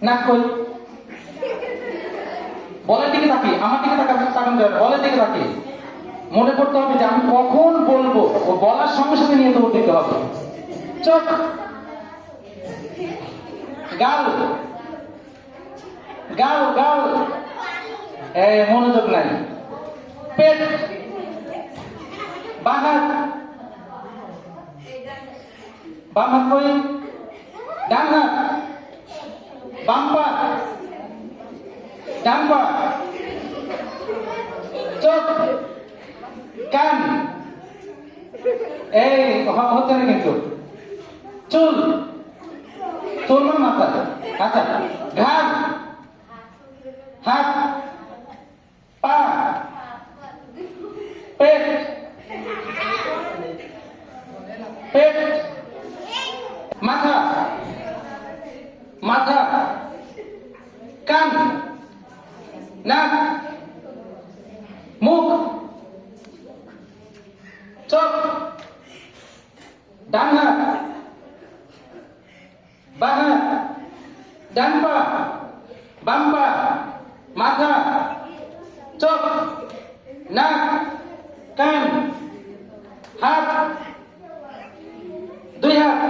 নাক কই? বলের দিকে তাকিয়ে, আমার দিকে তাকান যাবে, বলের দিকে তাকিয়ে মনে করতে হবে যে আমি কখন বলবো, ও বলার সঙ্গে সঙ্গে নিয়ে দৌড় দিতে হবে। চোখ, গাল, গাল গাল, মনোযোগ নাই। পেট, বাম হাত, বাম হাত কই? ডান হাত, বাম পা, ডান পা, চোখ, কান, হচ্ছে না কিন্তু। চুল, চুল না মাথা, আচ্ছা। ঘাড়, হাত, পা, পেট, পেট, মাথা, মাথা, কান, নাক, মুখ, চোখ, ডান হাত, বাম হাত, ডান পা, বাম পা, মাথা, চোখ, নাক, কান, হাত, দুই হাত,